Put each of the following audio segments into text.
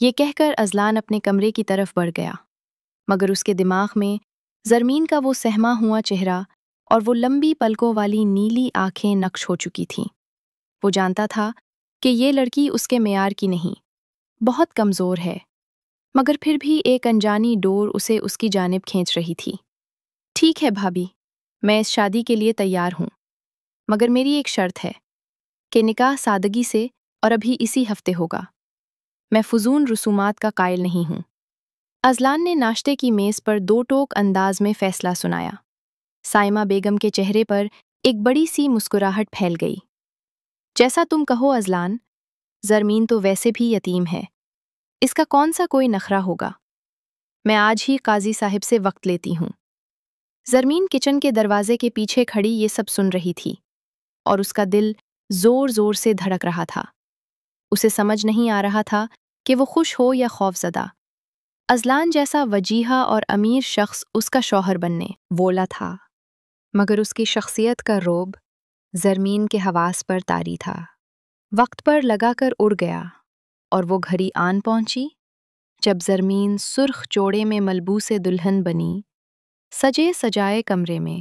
یہ کہہ کر ازلان اپنے کمرے کی طرف بڑھ گیا، مگر اس کے دماغ میں زرمین کا وہ سہما ہوا چہرہ اور وہ لمبی پلکوں والی نیلی آنکھیں نقش ہو چکی تھیں۔ وہ جانتا تھا کہ یہ لڑکی اس کے معیار کی نہیں، بہت کمزور ہے، مگر پھر بھی ایک انجانی ڈور اسے اس کی جانب کھینچ رہی تھی۔ ٹھیک ہے بھابھی، میں اس شادی کے لیے تیار ہوں، مگر میری ایک شرط ہے کہ نکاح سادگی سے اور ابھی اسی ہفتے ہوگا۔ میں فضول رسومات کا قائل نہیں ہوں۔ ازلان نے ناشتے کی میز پر دو ٹوک انداز میں فیصلہ سنایا۔ سائمہ بیگم کے چہرے پر ایک بڑی سی مسکراہٹ پھیل گئی۔ جیسا تم کہو ازلان، زرمین تو ویسے بھی یتیم ہے، اس کا کون سا کوئی نخرہ ہوگا؟ میں آج ہی قاضی صاحب سے وقت لیتی ہوں۔ زرمین کچن کے دروازے کے پیچھے کھڑی یہ سب سن رہی تھی اور اس کا دل زور زور سے دھڑک رہا تھا۔ اسے سمجھ نہیں آ رہا تھا کہ وہ خوش ہو یا خوفزدہ۔ ازلان جیسا وجیحہ اور امیر شخص اس کا شوہر بننے والا تھا، مگر اس کی شخصیت کا رعب زرمین کے حواس پر طاری تھا۔ وقت پر لگا کر اڑ گیا اور وہ گھڑی آن پہنچی جب زرمین سرخ چوڑے میں ملبوس دلہن بنی، سجے سجائے کمرے میں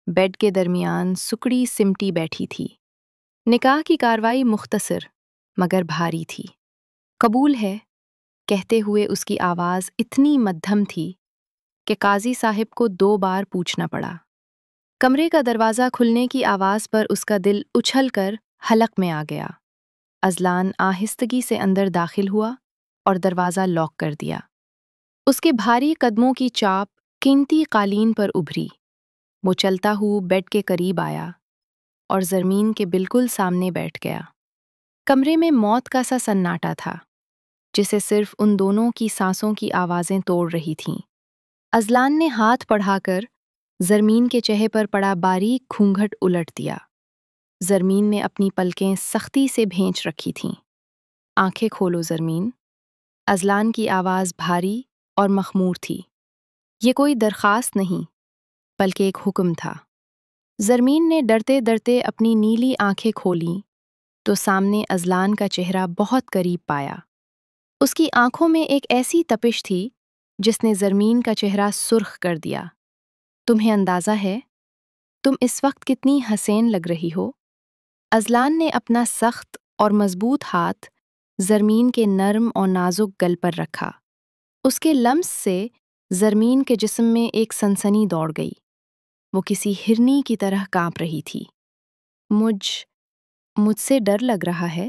بیڈ کے درمیان سکڑی سمٹی بیٹھی تھی۔ نکاح کی کاروائی مختصر مگر بھاری تھی۔ قبول ہے کہتے ہوئے اس کی آواز اتنی مدھم تھی کہ قاضی صاحب کو 2 بار پوچھنا پڑا۔ کمرے کا دروازہ کھلنے کی آواز پر اس کا دل اچھل کر حلق میں آ گیا۔ ازلان آہستگی سے اندر داخل ہوا اور دروازہ لاک کر دیا۔ اس کے بھاری قدموں کی چاپ قیمتی قالین پر ابھری۔ وہ چلتا ہوا بیڈ کے قریب آیا اور زرمین کے بالکل سامنے بیٹھ گیا۔ کمرے میں موت کا سا سناٹا تھا، جسے صرف ان دونوں کی سانسوں کی آوازیں توڑ رہی تھیں۔ ازلان نے ہاتھ بڑھا کر زرمین کے چہرے پر پڑا باریک گھونگھٹ الٹ دیا۔ زرمین نے اپنی پلکیں سختی سے بھینچ رکھی تھیں۔ آنکھیں کھولو زرمین۔ ازلان کی آواز بھاری اور مخمور تھی۔ یہ کوئی درخواست نہیں، بلکہ ایک حکم تھا۔ زرمین نے ڈرتے ڈرتے اپنی نیلی آنکھیں کھولیں تو سامنے ازلان کا چہرہ بہت قریب پایا۔ اس کی آنکھوں میں ایک ایسی تپش تھی جس نے زرمین کا چہرہ سرخ کر دیا۔ تمہیں اندازہ ہے تم اس وقت کتنی حسین لگ رہی ہو؟ ازلان نے اپنا سخت اور مضبوط ہاتھ زرمین کے نرم اور نازک گل پر رکھا۔ اس کے لمس سے زرمین کے جسم میں ایک سنسنی دوڑ گئی۔ وہ کسی ہرنی کی طرح کانپ رہی تھی۔ مجھ سے ڈر لگ رہا ہے،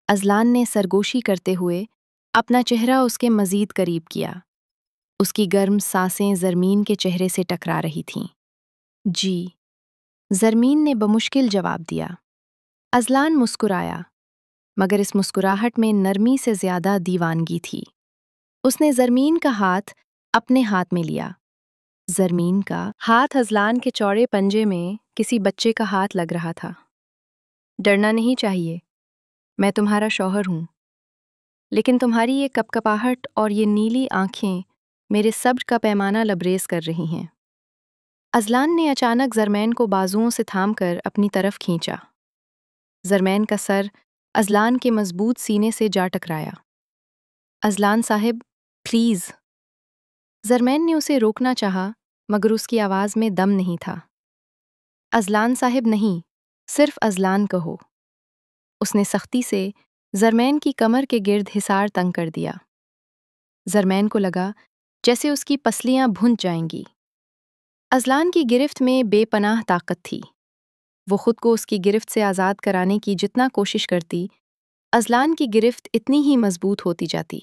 ازلان نے سرگوشی کرتے ہوئے اپنا چہرہ اس کے مزید قریب کیا۔ اس کی گرم سانسیں زرمین کے چہرے سے ٹکرا رہی تھیں۔ جی، زرمین نے بمشکل جواب دیا۔ ازلان مسکرایا، مگر اس مسکراہٹ میں نرمی سے زیادہ دیوانگی تھی۔ اس نے زرمین کا ہاتھ اپنے ہاتھ میں لیا۔ زرمین کا ہاتھ ازلان کے چوڑے پنجے میں کسی بچے کا ہاتھ لگ رہا تھا۔ ڈرنا نہیں چاہیے، میں تمہارا شوہر ہوں، لیکن تمہاری یہ کپکپاہٹ اور یہ نیلی آنکھیں میرے صبر کا پیمانہ لبریز کر رہی ہیں۔ ازلان نے اچانک زرمین کو بازوؤں سے تھام کر اپنی طرف کھینچا۔ زرمین کا سر ازلان کے مضبوط سینے سے جا ٹکرایا۔ ازلان صاحب، پلیز۔ زرمین نے اسے روکنا چاہا، مگر اس کی آواز میں دم نہیں تھا۔ ازلان صاحب نہیں، صرف ازلان کہو۔ اس نے سختی سے زرمین کی کمر کے گرد حصار تنگ کر دیا۔ زرمین کو لگا جیسے اس کی پسلیاں بھن جائیں گی۔ ازلان کی گرفت میں بے پناہ طاقت تھی۔ وہ خود کو اس کی گرفت سے آزاد کرانے کی جتنا کوشش کرتی، ازلان کی گرفت اتنی ہی مضبوط ہوتی جاتی۔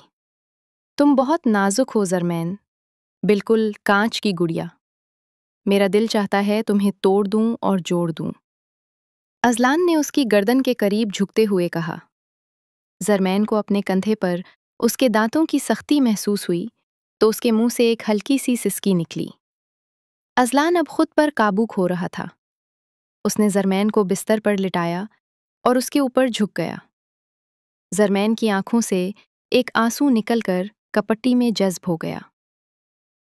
تم بہت نازک ہو زرمین، بالکل کانچ کی گڑیا۔ میرا دل چاہتا ہے تمہیں توڑ دوں اور جوڑ دوں۔ ازلان نے اس کی گردن کے قریب جھکتے ہوئے کہا۔ زرمین کو اپنے کندھے پر اس کے دانتوں کی سختی محسوس ہوئی تو اس کے منہ سے ایک ہلکی سی سسکی نکلی۔ ازلان اب خود پر قابو کھو رہا تھا۔ اس نے زرمین کو بستر پر لٹایا اور اس کے اوپر جھک گیا۔ زرمین کی آنکھوں سے ایک آنسو نکل کر کپٹی میں جذب ہو گیا۔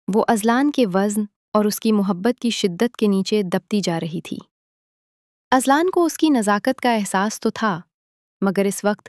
وہ ازلان کے وزن اور اس کی محبت کی شدت کے نیچے دبتی جا رہی تھی۔ ازلان کو اس کی نزاکت کا احساس تو تھا، مگر اس وقت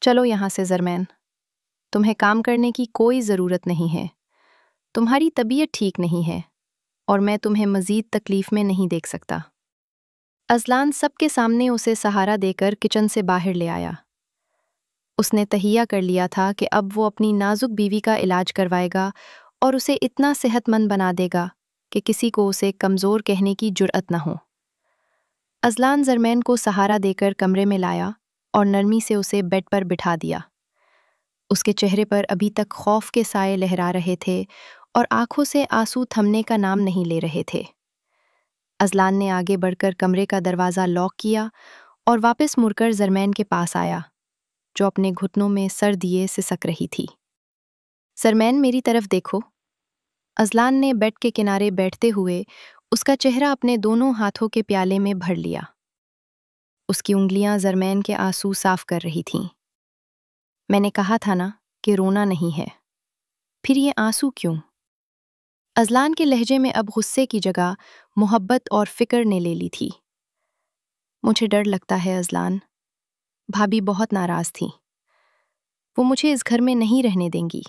چلو یہاں سے زرمین، تمہیں کام کرنے کی کوئی ضرورت نہیں ہے، تمہاری طبیعت ٹھیک نہیں ہے اور میں تمہیں مزید تکلیف میں نہیں دیکھ سکتا۔ ازلان سب کے سامنے اسے سہارا دے کر کچن سے باہر لے آیا۔ اس نے تہیہ کر لیا تھا کہ اب وہ اپنی نازک بیوی کا علاج کروائے گا اور اسے اتنا صحت مند بنا دے گا کہ کسی کو اسے کمزور کہنے کی جرأت نہ ہو۔ ازلان زرمین کو سہارا دے کر کمرے میں لایا اور نرمی سے اسے بیڈ پر بٹھا دیا۔ اس کے چہرے پر ابھی تک خوف کے سائے لہرا رہے تھے اور آنکھوں سے آنسو تھمنے کا نام نہیں لے رہے تھے۔ ازلان نے آگے بڑھ کر کمرے کا دروازہ لاک کیا اور واپس مڑ کر زرمین کے پاس آیا، جو اپنے گھٹنوں میں سر دیے سسک رہی تھی۔ زرمین، میری طرف دیکھو۔ ازلان نے بیڈ کے کنارے بیٹھتے ہوئے اس کا چہرہ اپنے دونوں ہاتھوں کے پیالے میں بھر لیا۔ اس کی انگلیاں زرمین کے آنسو صاف کر رہی تھیں۔ میں نے کہا تھا نا کہ رونا نہیں ہے، پھر یہ آنسو کیوں؟ ازلان کے لہجے میں اب غصے کی جگہ محبت اور فکر نے لے لی تھی۔ مجھے ڈر لگتا ہے ازلان، بھابھی بہت ناراض تھیں، وہ مجھے اس گھر میں نہیں رہنے دیں گی،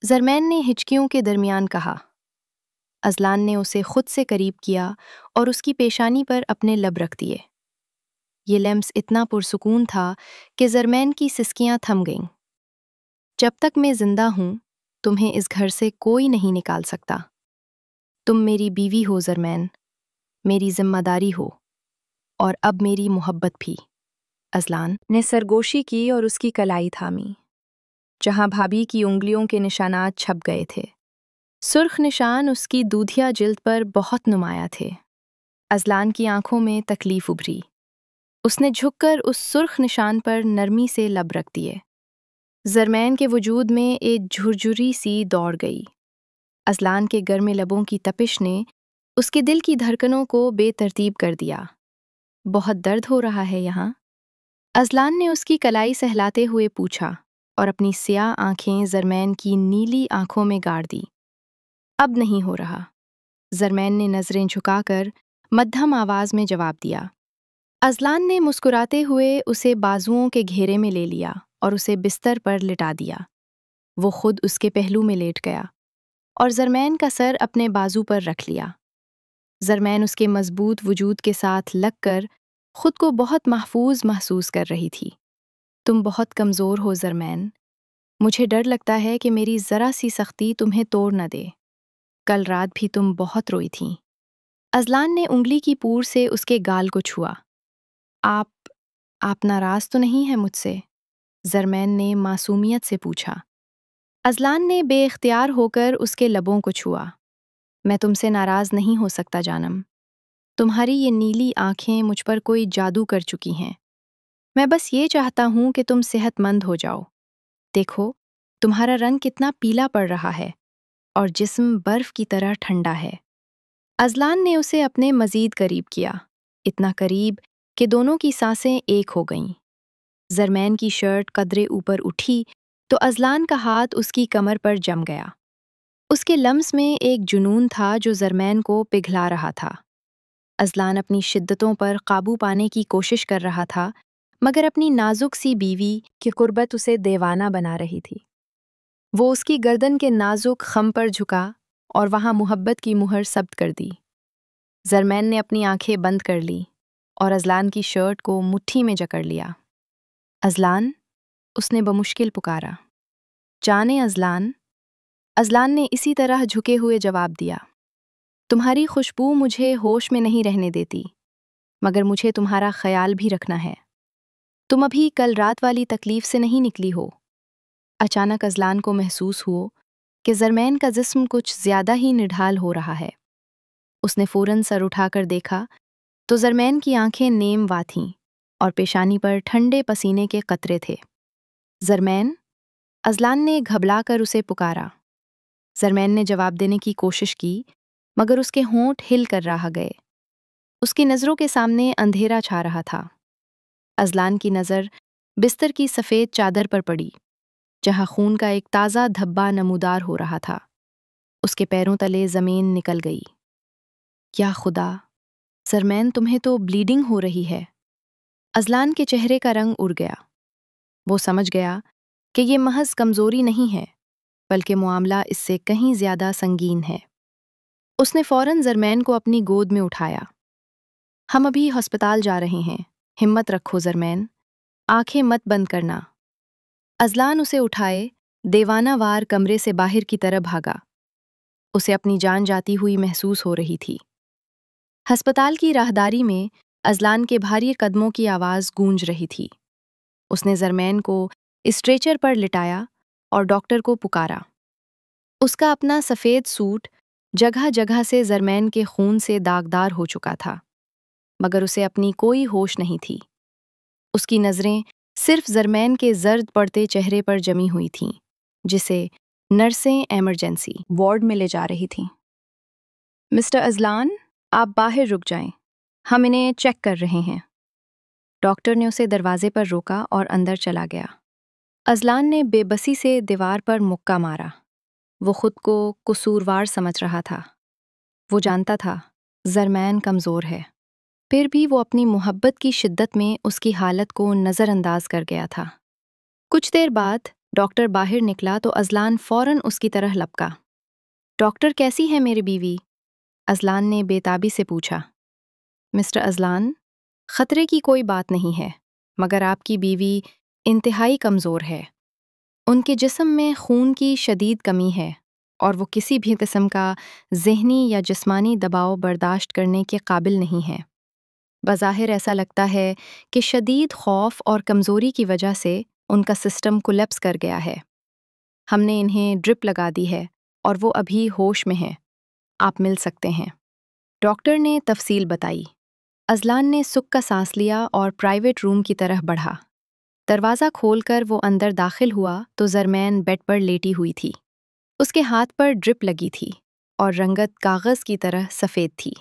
زرمین نے ہچکیوں کے درمیان کہا۔ ازلان نے اسے خود سے قریب کیا اور اس کی پیشانی پر اپنے لب رکھ دیے۔ یہ لمس اتنا پرسکون تھا کہ زرمین کی سسکیاں تھم گئیں۔ جب تک میں زندہ ہوں، تمہیں اس گھر سے کوئی نہیں نکال سکتا۔ تم میری بیوی ہو زرمین، میری ذمہ داری ہو، اور اب میری محبت بھی۔ ازلان نے سرگوشی کی اور اس کی کلائی تھامی، جہاں بھابھی کی انگلیوں کے نشانات چھپ گئے تھے۔ سرخ نشان اس کی دودھیا جلد پر بہت نمایاں تھے۔ ازلان کی آنکھوں میں تکلیف ابھری۔ اس نے جھک کر اس سرخ نشان پر نرمی سے لب رکھ دیے۔ زرمین کے وجود میں ایک جھرجھری سی دوڑ گئی۔ ازلان کے گرم لبوں کی تپش نے اس کے دل کی دھڑکنوں کو بے ترتیب کر دیا۔ بہت درد ہو رہا ہے یہاں؟ ازلان نے اس کی کلائی سہلاتے ہوئے پوچھا اور اپنی سیاہ آنکھیں زرمین کی نیلی آنکھوں میں گاڑ دی۔ اب نہیں ہو رہا، زرمین نے نظریں جھکا کر مدھم آواز میں جواب دیا۔ ازلان نے مسکراتے ہوئے اسے بازوؤں کے گھیرے میں لے لیا اور اسے بستر پر لٹا دیا۔ وہ خود اس کے پہلو میں لیٹ گیا اور زرمین کا سر اپنے بازو پر رکھ لیا۔ زرمین اس کے مضبوط وجود کے ساتھ لگ کر خود کو بہت محفوظ محسوس کر رہی تھی۔ تم بہت کمزور ہو زرمین، مجھے ڈر لگتا ہے کہ میری ذرا سی سختی تمہیں توڑ نہ دے۔ کل رات بھی تم بہت روئی تھیں۔ ازلان نے انگلی کی پور سے اس کے گال کو چھوا۔ آپ ناراض تو نہیں ہیں مجھ سے؟ زرمین نے معصومیت سے پوچھا۔ ازلان نے بے اختیار ہو کر اس کے لبوں کو چھوا۔ میں تم سے ناراض نہیں ہو سکتا جانم، تمہاری یہ نیلی آنکھیں مجھ پر کوئی جادو کر چکی ہیں۔ میں بس یہ چاہتا ہوں کہ تم صحت مند ہو جاؤ۔ دیکھو، تمہارا رنگ کتنا پیلا پڑ رہا ہے اور جسم برف کی طرح ٹھنڈا ہے۔ ازلان نے اسے اپنے مزید قریب کیا، اتنا قریب کہ دونوں کی سانسیں ایک ہو گئیں۔ زرمین کی شرٹ قدرے اوپر اٹھی تو ازلان کا ہاتھ اس کی کمر پر جم گیا۔ اس کے لمس میں ایک جنون تھا جو زرمین کو پگھلا رہا تھا۔ ازلان اپنی شدتوں پر قابو پانے کی کوشش کر رہا تھا، مگر اپنی نازک سی بیوی کی قربت اسے دیوانہ بنا رہی تھی۔ وہ اس کی گردن کے نازک خم پر جھکا اور وہاں محبت کی مہر ثبت کر دی۔ زرمین نے اپنی آنکھیں بند کر لی اور ازلان کی شرٹ کو مٹھی میں جکڑ لیا۔ ازلان، اس نے بمشکل پکارا۔ جانے ازلان۔ ازلان نے اسی طرح جھکے ہوئے جواب دیا۔ تمہاری خوشبو مجھے ہوش میں نہیں رہنے دیتی، مگر مجھے تمہارا خیال بھی رکھنا ہے۔ تم ابھی کل رات والی تکلیف سے نہیں نکلی ہو۔ اچانک ازلان کو محسوس ہو کہ زرمین کا جسم کچھ زیادہ ہی نڈھال ہو رہا ہے۔ اس نے فوراً سر اٹھا کر دیکھا تو زرمین کی آنکھیں نیم وا تھیں اور پیشانی پر ٹھنڈے پسینے کے قطرے تھے۔ زرمین، ازلان نے گھبرا کر اسے پکارا۔ زرمین نے جواب دینے کی کوشش کی، مگر اس کے ہونٹ ہل کر رہ گئے۔ اس کی نظروں کے سامنے اندھیرا چھا رہا تھا۔ ازلان کی نظر بستر کی سفید چادر پر پڑی، جہاں خون کا ایک تازہ دھبا نمودار ہو رہا تھا۔ اس کے پیروں تلے زمین نکل گئی۔ یا خدا، زرمین تمہیں تو بلیڈنگ ہو رہی ہے۔ ازلان کے چہرے کا رنگ اڑ گیا۔ وہ سمجھ گیا کہ یہ محض کمزوری نہیں ہے بلکہ معاملہ اس سے کہیں زیادہ سنگین ہے۔ اس نے فوراً زرمین کو اپنی گود میں اٹھایا۔ ہم ابھی ہسپتال جا رہے ہیں، ہمت رکھو زرمین، آنکھیں مت بند کرنا۔ ازلان اسے اٹھائے دیوانہ وار کمرے سے باہر کی طرف بھاگا۔ اسے اپنی جان جاتی ہوئی محسوس ہو رہی تھی۔ ہسپتال کی راہداری میں ازلان کے بھاری قدموں کی آواز گونج رہی تھی۔ اس نے زرمین کو اسٹریچر پر لٹایا اور ڈاکٹر کو پکارا۔ اس کا اپنا سفید سوٹ جگہ جگہ سے زرمین کے خون سے داغدار ہو چکا تھا، مگر اسے اپنی کوئی ہوش نہیں تھی۔ اس کی نظریں صرف زرمین کے زرد پڑتے چہرے پر جمی ہوئی تھیں، جسے نرسیں ایمرجنسی وارڈ میں لے جا رہی تھیں۔ مسٹر ازلان، آپ باہر رک جائیں، ہم انہیں چیک کر رہے ہیں۔ ڈاکٹر نے اسے دروازے پر روکا اور اندر چلا گیا۔ ازلان نے بے بسی سے دیوار پر مکہ مارا۔ وہ خود کو قصوروار سمجھ رہا تھا۔ وہ جانتا تھا زرمین کمزور ہے، پھر بھی وہ اپنی محبت کی شدت میں اس کی حالت کو نظر انداز کر گیا تھا۔ کچھ دیر بعد ڈاکٹر باہر نکلا تو ازلان فوراً اس کی طرح لپکا۔ ڈاکٹر، کیسی ہے میری بیوی؟ ازلان نے بے تابی سے پوچھا۔ مسٹر ازلان، خطرے کی کوئی بات نہیں ہے، مگر آپ کی بیوی انتہائی کمزور ہے۔ ان کے جسم میں خون کی شدید کمی ہے اور وہ کسی بھی قسم کا ذہنی یا جسمانی دباؤ برداشت کرنے کے قابل نہیں ہے۔ بظاہر ایسا لگتا ہے کہ شدید خوف اور کمزوری کی وجہ سے ان کا سسٹم کولیپس کر گیا ہے۔ ہم نے انہیں ڈرپ لگا دی ہے اور وہ ابھی ہوش میں ہیں۔ آپ مل سکتے ہیں۔ ڈاکٹر نے تفصیل بتائی۔ ازلان نے سکھ کا سانس لیا اور پرائیویٹ روم کی طرف بڑھا۔ دروازہ کھول کر وہ اندر داخل ہوا تو زرمین بیڈ پر لیٹی ہوئی تھی۔ اس کے ہاتھ پر ڈرپ لگی تھی اور رنگت کاغذ کی طرح سفید تھی۔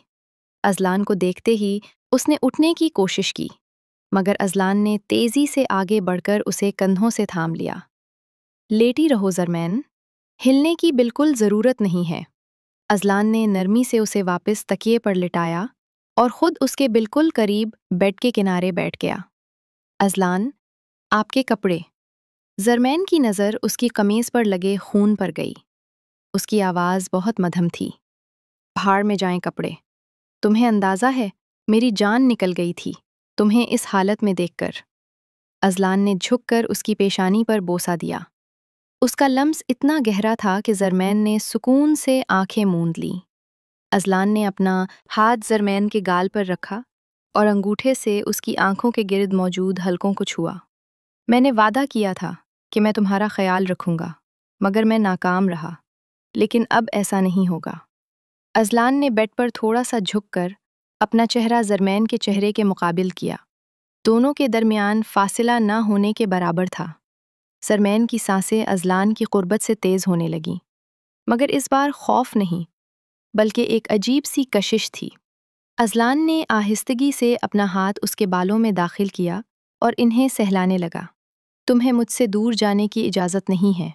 ازلان کو دیکھتے ہی اس نے اٹھنے کی کوشش کی، مگر ازلان نے تیزی سے آگے بڑھ کر اسے کندھوں سے تھام لیا۔ لیٹی رہو زرمین، ہلنے کی بالکل ضرورت نہیں ہے۔ ازلان نے نرمی سے اسے واپس تکیے پر لٹایا اور خود اس کے بالکل قریب بیڈ کے کنارے بیٹھ گیا۔ ازلان، آپ کے کپڑے۔ زرمین کی نظر اس کی قمیض پر لگے خون پر گئی۔ اس کی آواز بہت مدھم تھی۔ بھاڑ میں جائیں کپڑے۔ تمہیں اندازہ ہے میری جان نکل گئی تھی تمہیں اس حالت میں دیکھ کر۔ ازلان نے جھک کر اس کی پیشانی پر بوسہ دیا۔ اس کا لمس اتنا گہرا تھا کہ زرمین نے سکون سے آنکھیں موند لیں۔ ازلان نے اپنا ہاتھ زرمین کے گال پر رکھا اور انگوٹھے سے اس کی آنکھوں کے گرد موجود حلقوں کو چھوا۔ میں نے وعدہ کیا تھا کہ میں تمہارا خیال رکھوں گا، مگر میں ناکام رہا، لیکن اب ایسا نہیں ہوگا۔ ازلان نے بیڈ پر تھوڑا سا جھک کر اپنا چہرہ زرمین کے چہرے کے مقابل کیا۔ دونوں کے درمیان فاصلہ نہ ہونے کے برابر تھا۔ زرمین کی سانسیں ازلان کی قربت سے تیز ہونے لگیں، مگر اس بار خوف نہیں، بلکہ ایک عجیب سی کشش تھی۔ ازلان نے آہستگی سے اپنا ہاتھ اس کے بالوں میں داخل کیا اور انہیں سہلانے لگا۔ تمہیں مجھ سے دور جانے کی اجازت نہیں ہے۔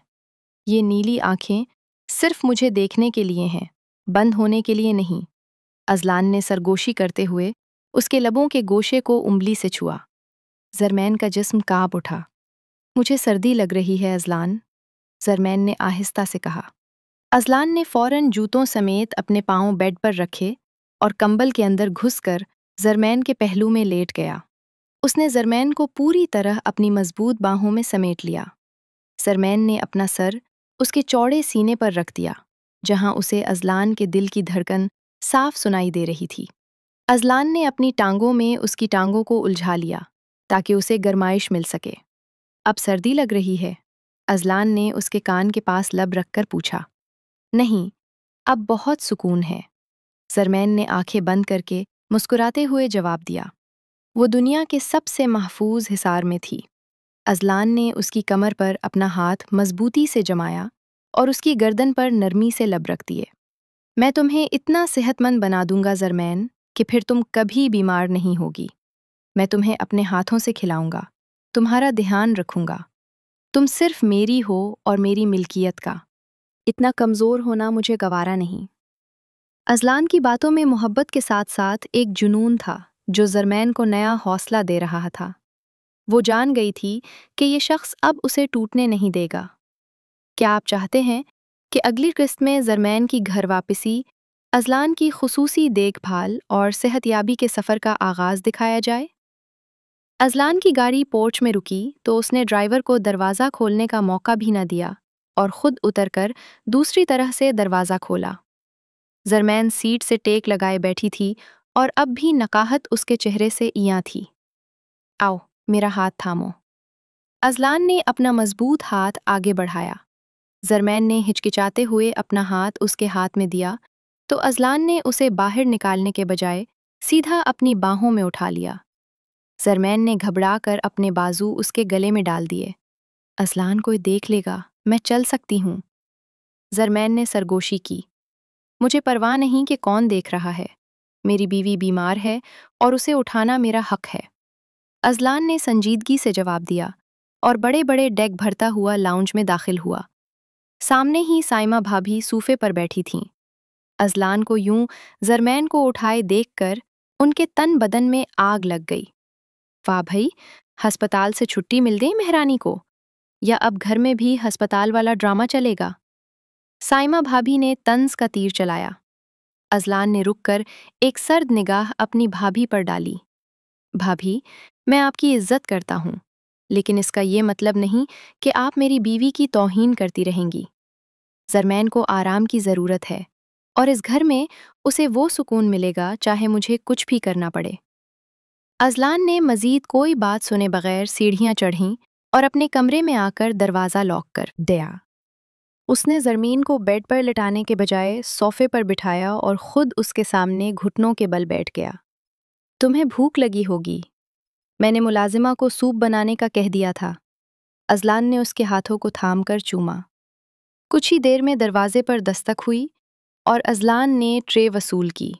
یہ نیلی آنکھیں صرف مجھے دیکھنے کے لیے ہیں، بند ہونے کے لیے نہیں۔ ازلان نے سرگوشی کرتے ہوئے اس کے لبوں کے گوشے کو انگلی سے چھوا۔ زرمین کا جسم کانپ اٹھا۔ مجھے سردی لگ رہی ہے ازلان، زرمین نے آہستہ سے کہا۔ ازلان نے فوراً جوتوں سمیت اپنے پاؤں بیڈ پر رکھے اور کمبل کے اندر گھس کر زرمین کے پہلو میں لیٹ گیا۔ اس نے زرمین کو پوری طرح اپنی مضبوط باہوں میں سمیٹ لیا۔ زرمین نے اپنا سر اس کے چوڑے سینے پر رکھ دیا، جہاں اسے ازلان کے دل کی دھڑکن صاف سنائی دے رہی تھی۔ ازلان نے اپنی ٹانگوں میں اس کی ٹانگوں کو الجھا لیا تاکہ اسے گرمائش مل سکے۔ اب سردی لگ رہی ہے؟ ازلان نے اس کے کان کے پاس لب رکھ کر پوچھا۔ نہیں، اب بہت سکون ہے، زرمین نے آنکھیں بند کر کے مسکراتے ہوئے جواب دیا۔ وہ دنیا کے سب سے محفوظ حصار میں تھی۔ ازلان نے اس کی کمر پر اپنا ہاتھ مضبوطی سے جمایا اور اس کی گردن پر نرمی سے لب رکھ دیے۔ میں تمہیں اتنا صحت مند بنا دوں گا زرمین کہ پھر تم کبھی بیمار نہیں ہوگی۔ میں تمہیں اپنے ہاتھوں سے کھلاؤں گا، تمہارا دھیان رکھوں گا۔ تم صرف میری ہو اور میری ملکیت کا۔ اتنا کمزور ہونا مجھے گوارا نہیں۔ ازلان کی باتوں میں محبت کے ساتھ ساتھ ایک جنون تھا جو زرمین کو نیا حوصلہ دے رہا تھا۔ وہ جان گئی تھی کہ یہ شخص اب اسے ٹوٹنے نہیں دے گا۔ کیا آپ چاہتے ہیں کہ اگلی قسط میں زرمین کی گھر واپسی، اذلان کی خصوصی دیکھ بھال اور صحت یابی کے سفر کا آغاز دکھایا جائے؟ اذلان کی گاڑی پورچ میں رکی تو اس نے ڈرائیور کو دروازہ کھولنے کا موقع بھی نہ دیا اور خود اتر کر دوسری طرح سے دروازہ کھولا۔ زرمین سیٹ سے ٹیک لگائے بیٹھی تھی اور اب بھی نقاہت اس کے چہرے سے ایاں تھی۔ آؤ، میرا ہاتھ تھامو۔ اذلان نے اپنا مضبوط ہاتھ آگے بڑھایا۔ زرمین نے ہچکچاتے ہوئے اپنا ہاتھ اس کے ہاتھ میں دیا تو اذلان نے اسے باہر نکالنے کے بجائے سیدھا اپنی باہوں میں اٹھا لیا۔ زرمین نے گھبرا کر اپنے بازو اس کے گلے میں ڈال دیے۔ اذلان کوئی دیکھ لے گا، میں چل سکتی ہوں۔ زرمین نے سرگوشی کی۔ مجھے پرواہ نہیں کہ کون دیکھ رہا ہے، میری بیوی بیمار ہے اور اسے اٹھانا میرا حق ہے۔ اذلان نے سنجیدگی سے جواب دیا اور بڑے بڑے ڈیگ بھرتا ہوا لاؤنج میں داخل ہوا۔ سامنے ہی سائمہ بھابھی صوفے پر بیٹھی تھیں۔ اذلان کو یوں زرمین کو اٹھائے دیکھ کر ان کے تن بدن میں آگ لگ گئی۔ واہ بھئی، ہسپتال سے چھٹی مل گئی مہرانی کو، یا اب گھر میں بھی ہسپتال والا ڈرامہ چلے گا؟ سائمہ بھابھی نے طنز کا تیر چلایا۔ اذلان نے رک کر ایک سرد نگاہ اپنی بھابھی پر ڈالی۔ بھابھی، میں آپ کی عزت کرتا ہوں، لیکن اس کا یہ مطلب نہیں کہ آپ میری بیوی کی توہین کرتی رہیں گی۔ زرمین کو آرام کی ضرورت ہے اور اس گھر میں اسے وہ سکون ملے گا چاہے مجھے کچھ بھی کرنا پڑے۔ اذلان نے مزید کوئی بات سنے بغیر سیڑھیاں چڑھیں اور اپنے کمرے میں آ کر دروازہ لاک کر دیا۔ اس نے زرمین کو بیڈ پر لٹانے کے بجائے صوفے پر بٹھایا اور خود اس کے سامنے گھٹنوں کے بل بیٹھ گیا۔ تمہیں بھوک لگی ہوگی، میں نے ملازمہ کو سوپ بنانے کا کہہ دیا تھا۔ اذلان نے اس کے ہاتھوں کو تھام کر چوما۔ کچھ ہی دیر میں دروازے پر دستک ہوئی اور اذلان نے ٹرے وصول کی۔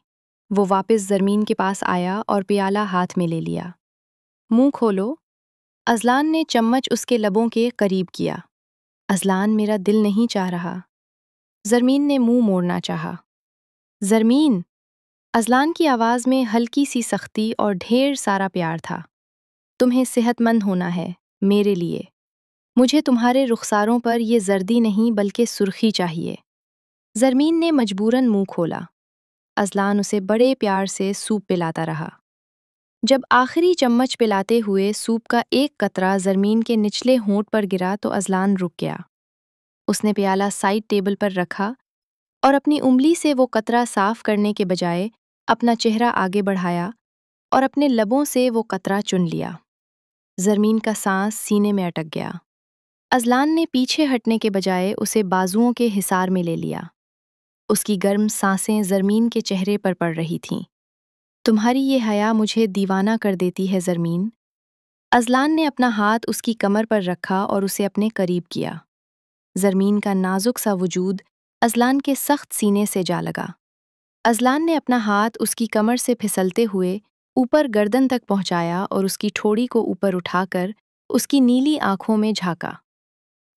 وہ واپس زرمین کے پاس آیا اور پیالہ ہاتھ میں لے لیا۔ منہ کھولو۔ اذلان نے چمچ اس کے لبوں کے قریب کیا۔ اذلان، میرا دل نہیں چاہ رہا۔ زرمین نے منہ موڑنا چاہا۔ زرمین! اذلان کی آواز میں ہلکی سی سختی اور ڈھیر سارا پیار تھا۔ تمہیں صحت مند ہونا ہے، میرے لیے۔ مجھے تمہارے رخساروں پر یہ زردی نہیں بلکہ سرخی چاہیے۔ زرمین نے مجبوراً منہ کھولا۔ اذلان اسے بڑے پیار سے سوپ پلاتا رہا۔ جب آخری چمچ پلاتے ہوئے سوپ کا ایک قطرہ زرمین کے نچلے ہونٹ پر گرا تو اذلان رک گیا۔ اس نے پیالہ سائڈ ٹیبل پر رکھا اور اپنی انگلی سے وہ قطرہ صاف کرنے کے بجائے اپنا چہرہ آگے بڑھایا اور اپنے لبوں سے وہ قطرہ چن لیا۔ زرمین کا سانس سینے میں اٹک گیا۔ اذلان نے پیچھے ہٹنے کے بجائے اسے بازوؤں کے حصار میں لے لیا۔ اس کی گرم سانسیں زرمین کے چہرے پر پڑ رہی تھیں۔ تمہاری یہ حیا مجھے دیوانہ کر دیتی ہے زرمین۔ اذلان نے اپنا ہاتھ اس کی کمر پر رکھا اور اسے اپنے قریب کیا۔ زرمین کا نازک سا وجود اذلان کے سخت سینے سے جا لگا۔ اذلان نے اپنا ہاتھ اس کی کمر سے پھسلتے ہوئے اوپر گردن تک پہنچایا اور اس کی ٹھوڑی کو اوپر اٹھا کر اس کی نیلی آنکھوں میں جھانکا۔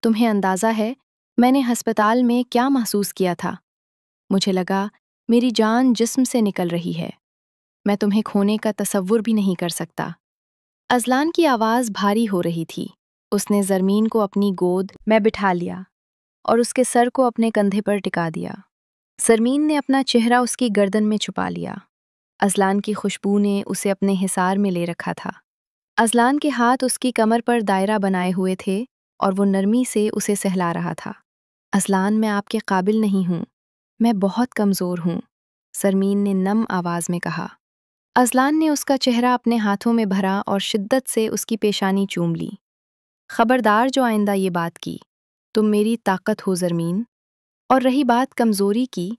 تمہیں اندازہ ہے میں نے ہسپتال میں کیا محسوس کیا تھا؟ مجھے لگا میری جان جسم سے نکل رہی ہے۔ میں تمہیں کھونے کا تصور بھی نہیں کر سکتا۔ اذلان کی آواز بھاری ہو رہی تھی۔ اس نے زرمین کو اپنی گود میں بٹھا لیا اور اس کے سر کو اپنے کندھے پر ٹکا دیا۔ زرمین نے اپنا چہرہ اس کی گردن میں چھپا لیا۔ اذلان کی خوشبو نے اسے اپنے حصار میں لے رکھا تھا۔ اذلان کے ہاتھ اس کی کمر پر دائرہ بنائے ہوئے تھے اور وہ نرمی سے اسے سہلا رہا تھا۔ اذلان، میں آپ کے قابل نہیں ہوں، میں بہت کمزور ہوں، زرمین نے نم آواز میں کہا۔ اذلان نے اس کا چہرہ اپنے ہاتھوں میں بھرا اور شدت سے اس کی پیشانی چوم لی۔ خبردار جو آئندہ یہ بات کی، تم میری طاقت ہو زرمین، اور رہی بات کمزوری کی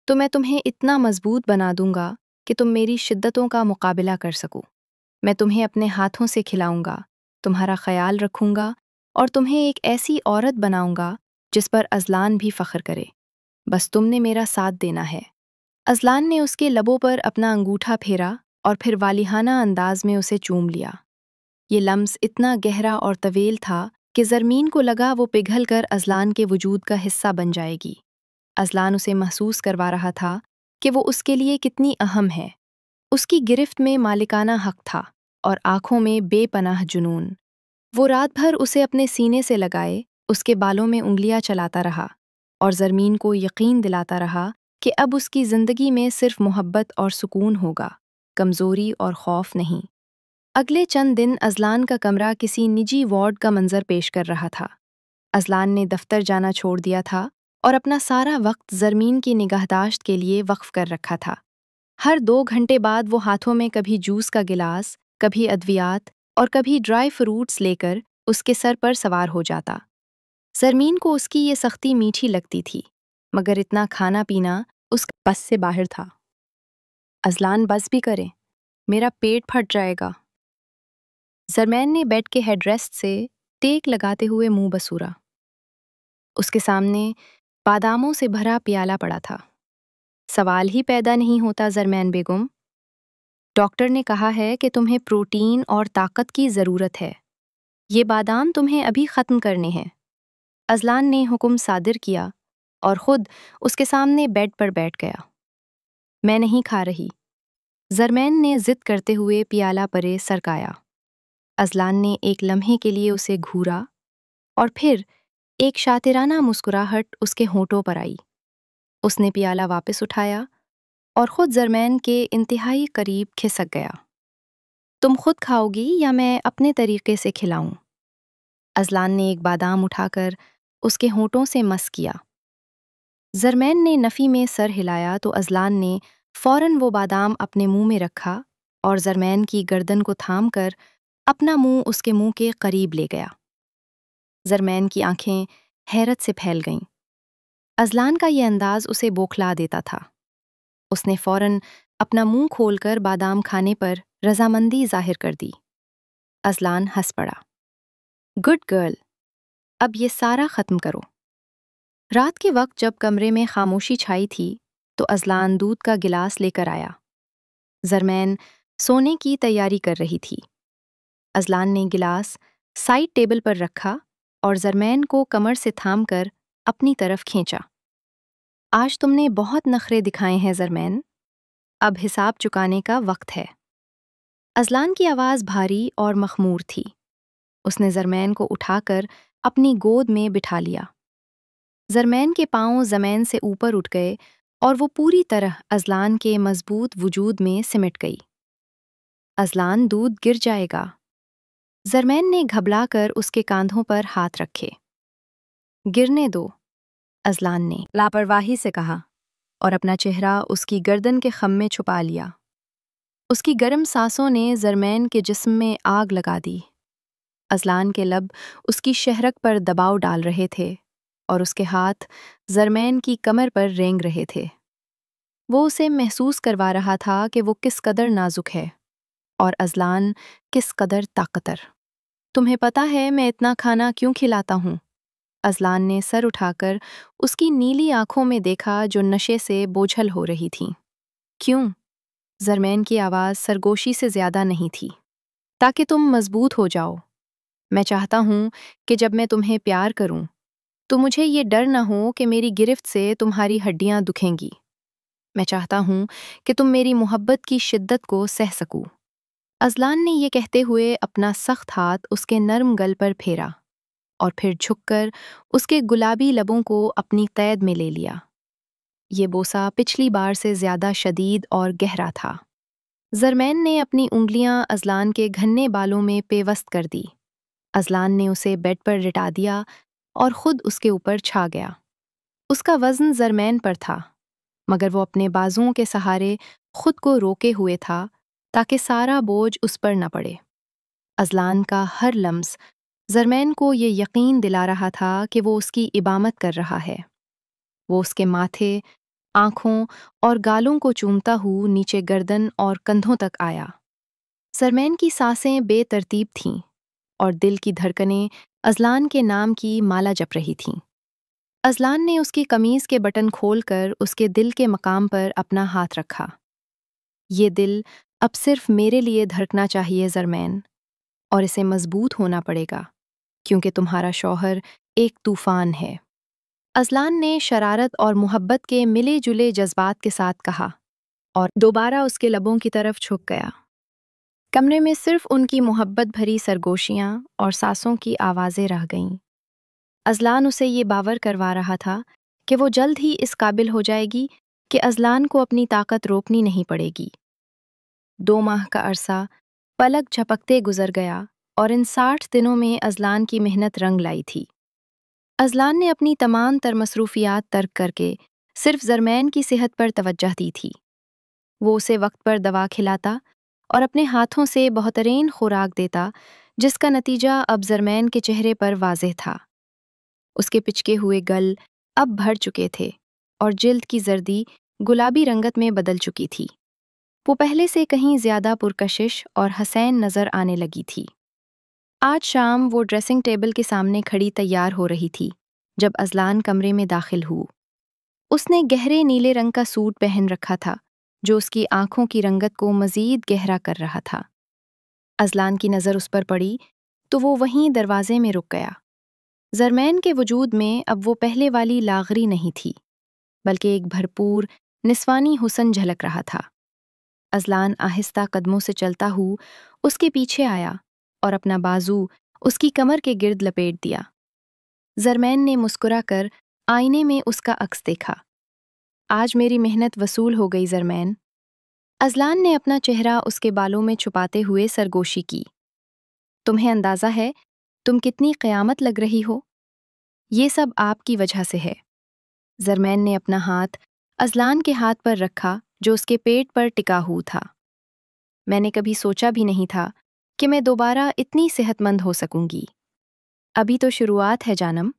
تو میں تمہیں اتنا مضبوط بنا دوں گا کہ تم میری شدتوں کا مقابلہ کر سکو۔ میں تمہیں اپنے ہاتھوں سے کھلاؤں گا، تمہارا خیال رکھوں گا اور تمہیں ایک ایسی عورت بناؤں گا جس پر اذلان بھی فخر کرے۔ بس تم نے میرا ساتھ دینا ہے۔ اذلان نے اس کے لبوں پر اپنا انگوٹھا پھیرا اور پھر والہانہ انداز میں اسے چوم لیا۔ یہ لمس اتنا گہرا اور طویل تھا کہ زرمین کو لگا وہ پگھل کر اذلان کے وجود کا حصہ بن جائے گی۔ اذلان اسے محسوس کروا رہا تھا کہ وہ اس کے لیے کتنی اہم ہے۔ اس کی گرفت میں مالکانہ حق تھا اور آنکھوں میں بے پناہ جنون۔ وہ رات بھر اسے اپنے سینے سے لگائے اس کے بالوں میں انگلیاں چلاتا رہا اور زرمین کو یقین دلاتا رہا کہ اب اس کی زندگی میں صرف محبت اور سکون ہوگا، کمزوری اور خوف نہیں۔ اگلے چند دن ازلان کا کمرہ کسی نجی وارڈ کا منظر پیش کر رہا تھا۔ ازلان نے دفتر جانا چھوڑ دیا تھا اور اپنا سارا وقت زرمین کی نگہداشت کے لیے وقف کر رکھا تھا۔ ہر 2 گھنٹے بعد وہ ہاتھوں میں کبھی جوس کا گلاس، کبھی ادویات اور کبھی ڈرائی فروٹس لے کر اس کے سر پر سوار ہو جاتا۔ زرمین کو اس کی یہ سختی میٹھی لگتی تھی، مگر اتنا کھانا پینا اس کے بس سے باہر تھا۔ ازلان بس بھی کرے، میرا پیٹ پھٹ جائے گا۔ زرمین نے بیڈ کے ہیڈ ریسٹ سے ٹیک لگاتے ہوئے منہ بسورا۔ اس کے سامنے باداموں سے بھرا پیالہ پڑا تھا۔ سوال ہی پیدا نہیں ہوتا زرمین بیگم، ڈاکٹر نے کہا ہے کہ تمہیں پروٹین اور طاقت کی ضرورت ہے، یہ بادام تمہیں ابھی ختم کرنے ہیں۔ ازلان نے حکم صادر کیا اور خود اس کے سامنے بیڈ پر بیٹھ گیا۔ میں نہیں کھا رہی، زرمین نے ضد کرتے ہوئے پیالہ پرے سرکایا۔ ازلان نے ایک لمحے کے لیے اسے گھورا اور پھر ایک شاطرانہ مسکراہٹ اس کے ہونٹوں پر آئی۔ اس نے پیالہ واپس اٹھایا اور خود زرمین کے انتہائی قریب کھسک گیا۔ تم خود کھاؤ گی یا میں اپنے طریقے سے کھلاؤں؟ ازلان نے ایک بادام اٹھا کر اس کے ہونٹوں سے مس کیا۔ زرمین نے نفی میں سر ہلایا تو ازلان نے فوراً وہ بادام اپنے منہ میں رکھا اور زرمین کی گردن کو تھام کر اپنا منہ اس کے منہ کے قریب لے گیا۔ زرمین کی آنکھیں حیرت سے پھیل گئیں۔ ازلان کا یہ انداز اسے بوکھلا دیتا تھا۔ اس نے فوراً اپنا منہ کھول کر بادام کھانے پر رضامندی ظاہر کر دی۔ ازلان ہنس پڑا۔ گڈ گرل، اب یہ سارا ختم کرو۔ رات کے وقت جب کمرے میں خاموشی چھائی تھی تو ازلان دودھ کا گلاس لے کر آیا۔ زرمین سونے کی تیاری کر رہی تھی۔ ازلان نے گلاس سائڈ ٹیبل پر رکھا اور زرمین کو کمر سے تھام کر اپنی طرف کھینچا۔ آج تم نے بہت نخرے دکھائے ہیں زرمین، اب حساب چکانے کا وقت ہے۔ ازلان کی آواز بھاری اور مخمور تھی۔ اس نے زرمین کو اٹھا کر اپنی گود میں بٹھا لیا۔ زرمین کے پاؤں زمین سے اوپر اٹھ گئے اور وہ پوری طرح ازلان کے مضبوط وجود میں سمٹ گئی۔ ازلان دودھ گر جائے گا۔ زرمین نے گھبرا کر اس کے کاندھوں پر ہاتھ رکھے۔ گرنے دو، ازلان نے لاپرواہی سے کہا اور اپنا چہرہ اس کی گردن کے خم میں چھپا لیا۔ اس کی گرم سانسوں نے زرمین کے جسم میں آگ لگا دی۔ ازلان کے لب اس کی شہرک پر دباؤ ڈال رہے تھے اور اس کے ہاتھ زرمین کی کمر پر رینگ رہے تھے۔ وہ اسے محسوس کروا رہا تھا کہ وہ کس قدر نازک ہے اور ازلان کس قدر طاقتور۔ تمہیں پتہ ہے میں اتنا کھانا کیوں کھلاتا ہوں؟ ازلان نے سر اٹھا کر اس کی نیلی آنکھوں میں دیکھا جو نشے سے بوجھل ہو رہی تھیں۔ کیوں؟ زرمین کی آواز سرگوشی سے زیادہ نہیں تھی۔ تاکہ تم مضبوط ہو جاؤ۔ میں چاہتا ہوں کہ جب میں تمہیں پیار کروں تو مجھے یہ ڈر نہ ہو کہ میری گرفت سے تمہاری ہڈیاں دکھیں گی۔ میں چاہتا ہوں کہ تم میری محبت کی شدت کو سہ سکو۔ ازلان نے یہ کہتے ہوئے اپنا سخت ہاتھ اس کے نرم گل پر پھیرا اور پھر جھک کر اس کے گلابی لبوں کو اپنی قید میں لے لیا۔ یہ بوسہ پچھلی بار سے زیادہ شدید اور گہرا تھا۔ زرمین نے اپنی انگلیاں ازلان کے گھنے بالوں میں پیوست کر دی۔ ازلان نے اسے بیڈ پر لٹا دیا اور خود اس کے اوپر چھا گیا۔ اس کا وزن زرمین پر تھا، مگر وہ اپنے بازوؤں کے سہارے خود کو روکے ہوئے تھا تاکہ سارا بوجھ اس پر نہ پڑے۔ ازلان کا ہر لمس زرمین کو یہ یقین دلا رہا تھا کہ وہ اس کی امامت کر رہا ہے۔ وہ اس کے ماتھے، آنکھوں اور گالوں کو چومتا ہوا نیچے گردن اور کندھوں تک آیا۔ زرمین کی سانسیں بے ترتیب تھیں اور دل کی دھڑکنیں ازلان کے نام کی مالا جپ رہی تھیں۔ ازلان نے اس کی قمیض کے بٹن کھول کر اس کے دل کے مقام پر اپنا ہاتھ رکھا۔ یہ دل اب صرف میرے لیے دھڑکنا چاہیے زرمین، اور اسے مضبوط ہونا پڑے گا کیونکہ تمہارا شوہر ایک طوفان ہے۔ ازلان نے شرارت اور محبت کے ملے جلے جذبات کے ساتھ کہا اور دوبارہ اس کے لبوں کی طرف جھک گیا۔ کمرے میں صرف ان کی محبت بھری سرگوشیاں اور سانسوں کی آوازیں رہ گئیں۔ ازلان اسے یہ باور کروا رہا تھا کہ وہ جلد ہی اس قابل ہو جائے گی کہ ازلان کو اپنی طاقت روکنی نہیں پڑے گی۔ 2 ماہ کا عرصہ پلک جھپکتے گزر گیا اور ان 60 دنوں میں ازلان کی محنت رنگ لائی تھی۔ ازلان نے اپنی تمام تر مصروفیات ترک کر کے صرف زرمین کی صحت پر توجہ دی تھی۔ وہ اسے وقت پر دوا کھلاتا اور اپنے ہاتھوں سے بہترین خوراک دیتا، جس کا نتیجہ اب زرمین کے چہرے پر واضح تھا۔ اس کے پچکے ہوئے گل اب بھر چکے تھے اور جلد کی زردی گلابی رنگت میں بدل چکی تھی۔ وہ پہلے سے کہیں زیادہ پرکشش اور حسین نظر آنے لگی تھی۔ آج شام وہ ڈریسنگ ٹیبل کے سامنے کھڑی تیار ہو رہی تھی جب ازلان کمرے میں داخل ہو۔ اس نے گہرے نیلے رنگ کا سوٹ پہن رکھا تھا جو اس کی آنکھوں کی رنگت کو مزید گہرا کر رہا تھا۔ ازلان کی نظر اس پر پڑی تو وہ وہیں دروازے میں رک گیا۔ زرمین کے وجود میں اب وہ پہلے والی لاغری نہیں تھی، بلکہ ایک بھرپور نسوانی حسن جھلک رہا تھا۔ ازلان آہستہ قدموں سے چلتا ہو اس کے پیچھے آیا اور اپنا بازو اس کی کمر کے گرد لپیٹ دیا۔ زرمین نے مسکرا کر آئینے میں اس کا عکس دیکھا۔ آج میری محنت وصول ہو گئی زرمین۔ ازلان نے اپنا چہرہ اس کے بالوں میں چھپاتے ہوئے سرگوشی کی۔ تمہیں اندازہ ہے تم کتنی قیامت لگ رہی ہو؟ یہ سب آپ کی وجہ سے ہے۔ زرمین نے اپنا ہاتھ ازلان کے ہاتھ پر رکھا جو اس کے پیٹ پر ٹکا ہوا تھا۔ میں نے کبھی سوچا بھی نہیں تھا کہ میں دوبارہ اتنی صحت مند ہو سکوں گی۔ ابھی تو شروعات ہے جانم۔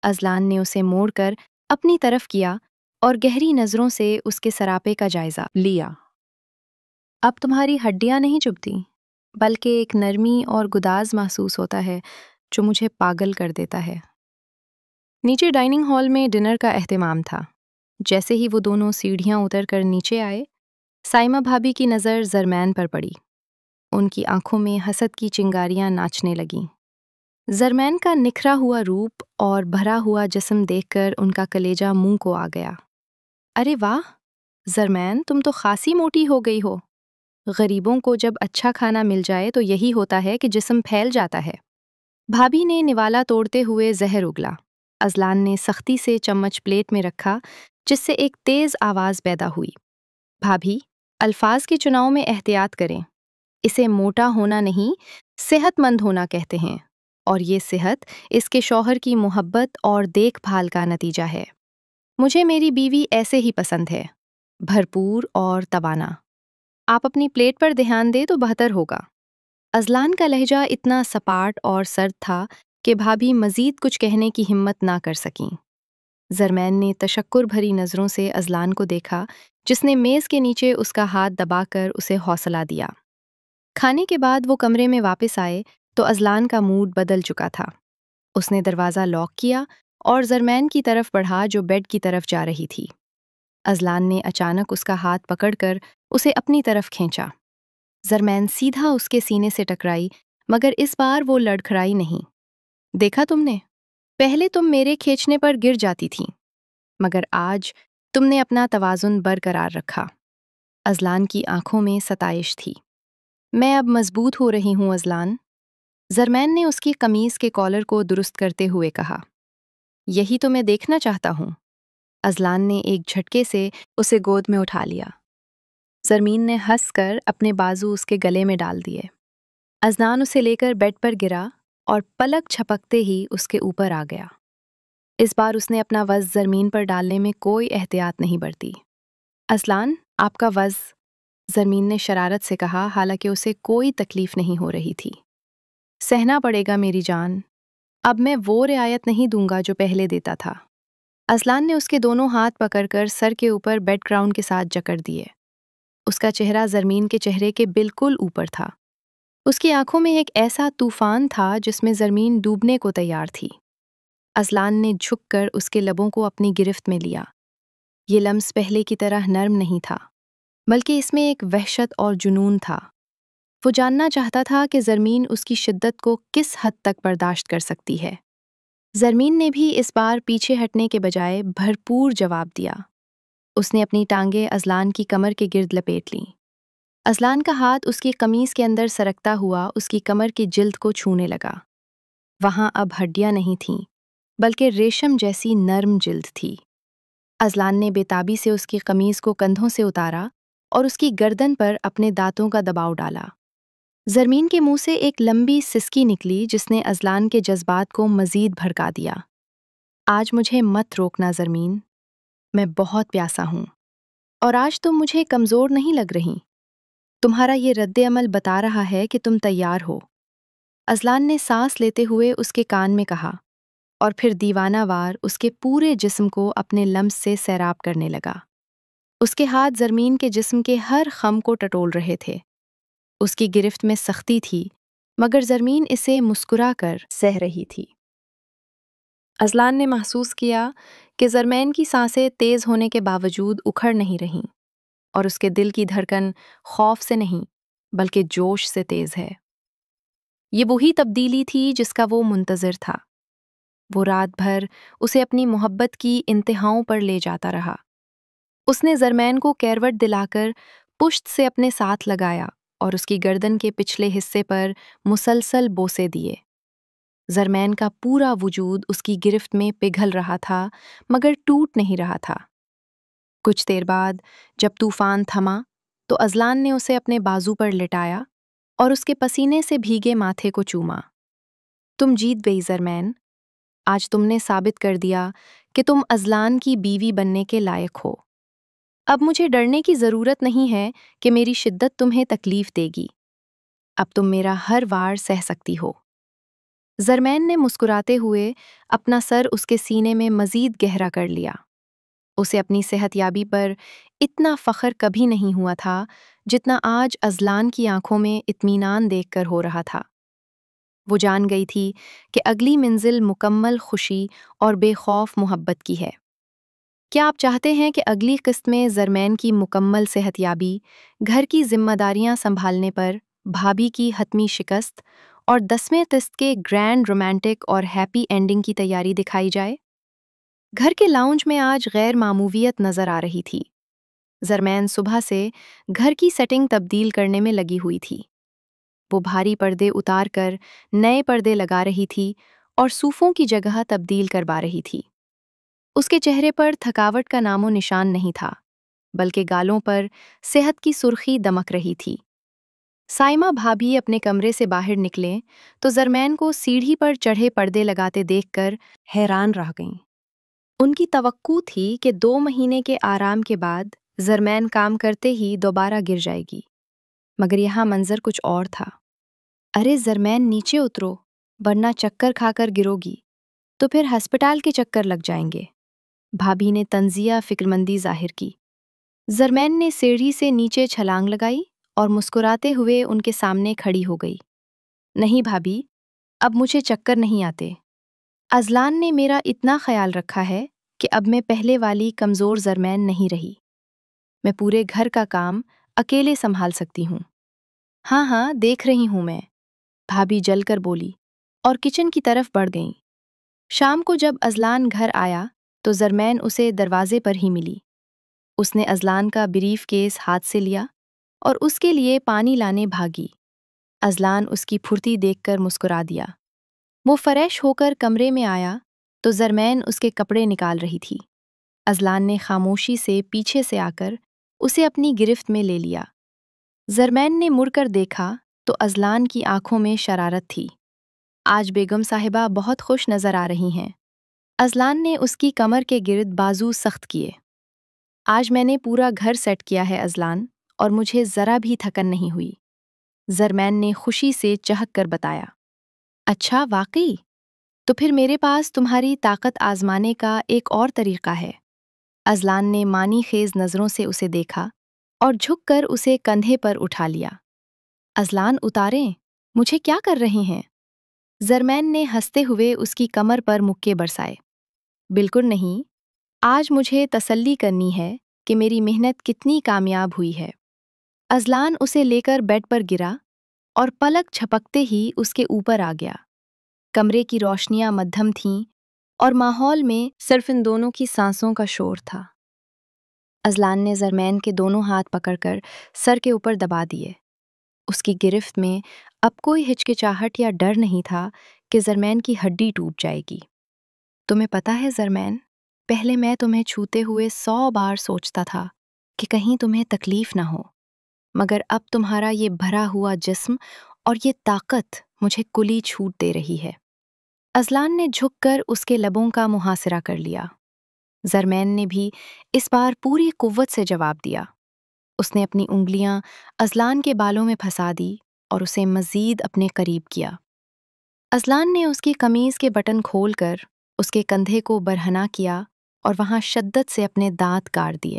ازلان نے اسے موڑ کر اپنی طرف کیا اور گہری نظروں سے اس کے سراپے کا جائزہ لیا۔ اب تمہاری ہڈیاں نہیں چبھتی، بلکہ ایک نرمی اور گداز محسوس ہوتا ہے جو مجھے پاگل کر دیتا ہے۔ نیچے ڈائننگ ہال میں ڈنر کا اہتمام تھا۔ جیسے ہی وہ دونوں سیڑھیاں اتر کر نیچے آئے، سائمہ بھابی کی نظر زرمین پر پڑی۔ ان کی آنکھوں میں حسد کی چنگاریاں ناچنے لگیں۔ زرمین کا نکھرا ہوا روپ اور بھرا ہوا جسم دیکھ کر ان کا کلیجہ منہ کو آ گیا۔ ارے واہ زرمین، تم تو خاصی موٹی ہو گئی ہو۔ غریبوں کو جب اچھا کھانا مل جائے تو یہی ہوتا ہے کہ جسم پھیل جاتا ہے۔ بھابی نے نوالا توڑتے ہوئے زہر اگلا۔ ازلان نے سختی سے چمچ پلیٹ میں رکھا جس سے ایک تیز آواز پیدا ہوئی۔ بھابی، الفاظ کے چناؤ میں احتیاط کریں۔ اسے موٹا ہونا نہیں، صحت مند ہونا کہتے ہیں، اور یہ صحت اس کے شوہر کی محبت اور دیکھ بھال کا نتیجہ ہے۔ مجھے میری بیوی ایسے ہی پسند ہے، بھرپور اور توانا۔ آپ اپنی پلیٹ پر دھیان دیں تو بہتر ہوگا۔ ازلان کا لہجہ اتنا سپاٹ اور سرد تھا کہ بھابی مزید کچھ کہنے کی ہمت نہ کر سکیں۔ زرمین نے تشکر بھری نظروں سے ازلان کو دیکھا جس نے میز کے نیچے اس کا ہاتھ دبا کر اسے حوصلہ دیا۔ کھانے کے بعد وہ کمرے میں واپس آئے تو ازلان کا موڈ بدل چکا تھا۔ اس نے دروازہ لاک کیا اور زرمین کی طرف بڑھا جو بیڈ کی طرف جا رہی تھی۔ ازلان نے اچانک اس کا ہاتھ پکڑ کر اسے اپنی طرف کھینچا۔ زرمین سیدھا اس کے سینے سے ٹکرائی، مگر اس بار وہ لڑکھڑائی نہیں۔ دیکھا تم نے؟ پہلے تم میرے کھینچنے پر گر جاتی تھیں، مگر آج تم نے اپنا توازن برقرار رکھا۔ ازلان کی آنکھوں میں ستائش تھی۔ میں اب مضبوط ہو رہی ہوں ازلان۔ زرمین نے اس کی قمیض کے کالر کو درست کرتے ہوئے کہا۔ یہی تو میں دیکھنا چاہتا ہوں۔ ازلان نے ایک جھٹکے سے اسے گود میں اٹھا لیا۔ زرمین نے ہنس کر اپنے بازو اس کے گلے میں ڈال دیے۔ ازلان اسے لے کر بیڈ پر گرا اور پلک جھپکتے ہی اس کے اوپر آ گیا۔ اس بار اس نے اپنا وز زرمین پر ڈالنے میں کوئی احتیاط نہیں برتی۔ ازلان، آپ کا وز، زرمین نے شرارت سے کہا، حالانکہ اسے کوئی تکلیف نہیں ہو رہی تھی۔ سہنا پڑے گا میری جان، اب میں وہ رعایت نہیں دوں گا جو پہلے دیتا تھا۔ ازلان نے اس کے دونوں ہاتھ پکڑ کر سر کے اوپر بیڈ گراؤنڈ کے ساتھ جکڑ دیے۔ اس کا چہرہ زرمین کے چہرے کے بالکل اوپر تھا۔ اس کی آنکھوں میں ایک ایسا طوفان تھا جس میں زرمین ڈوبنے کو تیار تھی۔ ازلان نے جھک کر اس کے لبوں کو اپنی گرفت میں لیا۔ یہ لمس پہلے کی طرح نرم نہیں تھا، بلکہ اس میں ایک وحشت اور جنون تھا۔ وہ جاننا چاہتا تھا کہ زرمین اس کی شدت کو کس حد تک برداشت کر سکتی ہے۔ زرمین نے بھی اس بار پیچھے ہٹنے کے بجائے بھرپور جواب دیا۔ اس نے اپنی ٹانگیں ازلان کی کمر کے گرد لپیٹ لیں۔ ازلان کا ہاتھ اس کی قمیص کے اندر سرکتا ہوا اس کی کمر کی جلد کو چھونے لگا۔ وہاں اب ہڈیاں نہیں تھیں، بلکہ ریشم جیسی نرم جلد تھی۔ ازلان نے بے تابی سے اس کی قمیص کو کندھوں سے اتارا اور اس کی گردن پر اپنے دانتوں کا دباؤ ڈالا۔ زرمین کے منہ سے ایک لمبی سسکی نکلی جس نے ازلان کے جذبات کو مزید بھڑکا دیا۔ آج مجھے مت روکنا زرمین، میں بہت پیاسا ہوں، اور آج تم مجھے کمزور نہیں لگ رہی۔ تمہارا یہ رد عمل بتا رہا ہے کہ تم تیار ہو۔ ازلان نے سانس لیتے ہوئے اس کے کان میں کہا، اور پھر دیوانہ وار اس کے پورے جسم کو اپنے لمس سے سیراب کرنے لگا۔ اس کے ہاتھ زرمین کے جسم کے ہر خم کو ٹٹول رہے تھے۔ اس کی گرفت میں سختی تھی، مگر زرمین اسے مسکرا کر سہ رہی تھی۔ ازلان نے محسوس کیا کہ زرمین کی سانسیں تیز ہونے کے باوجود اکھڑ نہیں رہیں، اور اس کے دل کی دھڑکن خوف سے نہیں بلکہ جوش سے تیز ہے۔ یہ وہی تبدیلی تھی جس کا وہ منتظر تھا۔ وہ رات بھر اسے اپنی محبت کی انتہاؤں پر لے جاتا رہا۔ اس نے زرمین کو کیروٹ دلا کر پشت سے اپنے ساتھ لگایا اور اس کی گردن کے پچھلے حصے پر مسلسل بوسے دیے۔ زرمین کا پورا وجود اس کی گرفت میں پگھل رہا تھا، مگر ٹوٹ نہیں رہا تھا۔ کچھ دیر بعد جب طوفان تھما تو ازلان نے اسے اپنے بازو پر لٹایا اور اس کے پسینے سے بھیگے ماتھے کو چوما۔ تم جیت گئی زرمین، آج تم نے ثابت کر دیا کہ تم ازلان کی بیوی بننے کے لائق ہو۔ اب مجھے ڈرنے کی ضرورت نہیں ہے کہ میری شدت تمہیں تکلیف دے گی۔ اب تم میرا ہر وار سہ سکتی ہو۔ زرمین نے مسکراتے ہوئے اپنا سر اس کے سینے میں مزید گہرا کر لیا۔ اسے اپنی صحت یابی پر اتنا فخر کبھی نہیں ہوا تھا جتنا آج ازلان کی آنکھوں میں اطمینان دیکھ کر ہو رہا تھا۔ وہ جان گئی تھی کہ اگلی منزل مکمل خوشی اور بے خوف محبت کی ہے۔ کیا آپ چاہتے ہیں کہ اگلی قسط میں زرمین کی مکمل صحت یابی، گھر کی ذمہ داریاں سنبھالنے پر بھابھی کی حتمی شکست اور 10ویں قسط کے گرینڈ رومانٹک اور ہیپی اینڈنگ کی تیاری دکھائی جائے؟ گھر کے لاؤنج میں آج غیر معمولیت نظر آ رہی تھی۔ زرمین صبح سے گھر کی سیٹنگ تبدیل کرنے میں لگی ہوئی تھی۔ وہ بھاری پردے اتار کر نئے پردے لگا رہی تھی اور صوفوں کی جگہ تبدیل کروا رہی تھی۔ اس کے چہرے پر تھکاوٹ کا نام و نشان نہیں تھا، بلکہ گالوں پر صحت کی سرخی دمک رہی تھی۔ سائمہ بھابھی اپنے کمرے سے باہر نکلیں تو زرمین کو سیڑھی پر چڑھے پردے لگاتے دیکھ کر حیران رہ گئیں۔ ان کی توقع تھی کہ 2 مہینے کے آرام کے بعد زرمین کام کرتے ہی دوبارہ گر جائے گی، مگر یہاں منظر کچھ اور تھا۔ ارے زرمین، نیچے اترو، ورنہ چکر کھا کر گرو گی تو پھر ہسپتال کے چکر لگ جائیں گے، بھابھی نے طنزیہ فکرمندی ظاہر کی۔ زرمین نے سیڑھی سے نیچے چھلانگ لگائی اور مسکراتے ہوئے ان کے سامنے کھڑی ہو گئی۔ نہیں بھابھی، اب مجھے چکر نہیں آتے۔ ازلان نے میرا اتنا خیال رکھا ہے کہ اب میں پہلے والی کمزور زرمین نہیں رہی۔ میں پورے گھر کا کام اکیلے سنبھال سکتی ہوں۔ ہاں ہاں، دیکھ رہی ہوں میں، بھابھی جل کر بولی اور کچن کی طرف بڑھ گئیں۔ شام کو جب ازلان گھر آیا تو زرمین اسے دروازے پر ہی ملی۔ اس نے ازلان کا بریف کیس ہاتھ سے لیا اور اس کے لیے پانی لانے بھاگی۔ ازلان اس کی پھرتی دیکھ کر مسکرا دیا۔ وہ فریش ہو کر کمرے میں آیا تو زرمین اس کے کپڑے نکال رہی تھی۔ ازلان نے خاموشی سے پیچھے سے آ کر اسے اپنی گرفت میں لے لیا۔ زرمین نے مڑ کر دیکھا تو ازلان کی آنکھوں میں شرارت تھی۔ آج بیگم صاحبہ بہت خوش نظر آ رہی ہیں۔ ازلان نے اس کی کمر کے گرد بازو سخت کیے۔ آج میں نے پورا گھر سیٹ کیا ہے ازلان، اور مجھے ذرا بھی تھکن نہیں ہوئی، زرمین نے خوشی سے چہک کر بتایا۔ اچھا واقعی؟ تو پھر میرے پاس تمہاری طاقت آزمانے کا ایک اور طریقہ ہے۔ ازلان نے معنی خیز نظروں سے اسے دیکھا اور جھک کر اسے کندھے پر اٹھا لیا۔ ازلان، اتاریں، مجھے کیا کر رہے ہیں؟ زرمین نے ہنستے ہوئے اس کی کمر پر مکے برسائے۔ بالکل نہیں، آج مجھے تسلی کرنی ہے کہ میری محنت کتنی کامیاب ہوئی ہے۔ ازلان اسے لے کر بیڈ پر گرا اور پلک جھپکتے ہی اس کے اوپر آ گیا۔ کمرے کی روشنیاں مدھم تھیں اور ماحول میں صرف ان دونوں کی سانسوں کا شور تھا۔ ازلان نے زرمین کے دونوں ہاتھ پکڑ کر سر کے اوپر دبا دیے۔ اس کی گرفت میں اب کوئی ہچکچاہٹ یا ڈر نہیں تھا کہ زرمین کی ہڈی ٹوٹ جائے گی۔ تمہیں پتہ ہے زرمین، پہلے میں تمہیں چھوتے ہوئے 100 بار سوچتا تھا کہ کہیں تمہیں تکلیف نہ ہو، مگر اب تمہارا یہ بھرا ہوا جسم اور یہ طاقت مجھے کلی چھوٹ دے رہی ہے۔ ازلان نے جھک کر اس کے لبوں کا محاصرہ کر لیا۔ زرمین نے بھی اس بار پوری قوت سے جواب دیا۔ اس نے اپنی انگلیاں ازلان کے بالوں میں پھنسا دی اور اسے مزید اپنے قریب کیا۔ ازلان نے اس کی قمیض کے بٹن کھول کر اس کے کندھے کو برہنہ کیا اور وہاں شدت سے اپنے دانت کاٹ دیے۔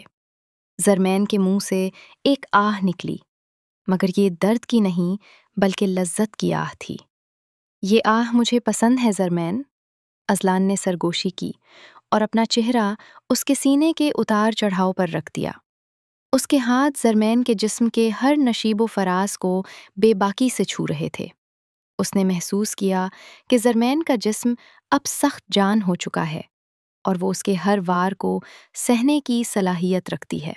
زرمین کے منہ سے ایک آہ نکلی، مگر یہ درد کی نہیں بلکہ لذت کی آہ تھی۔ یہ آہ مجھے پسند ہے زرمین، ازلان نے سرگوشی کی اور اپنا چہرہ اس کے سینے کے اتار چڑھاؤ پر رکھ دیا۔ اس کے ہاتھ زرمین کے جسم کے ہر نشیب و فراز کو بے باکی سے چھو رہے تھے۔ اس نے محسوس کیا کہ زرمین کا جسم اب سخت جان ہو چکا ہے اور وہ اس کے ہر وار کو سہنے کی صلاحیت رکھتی ہے۔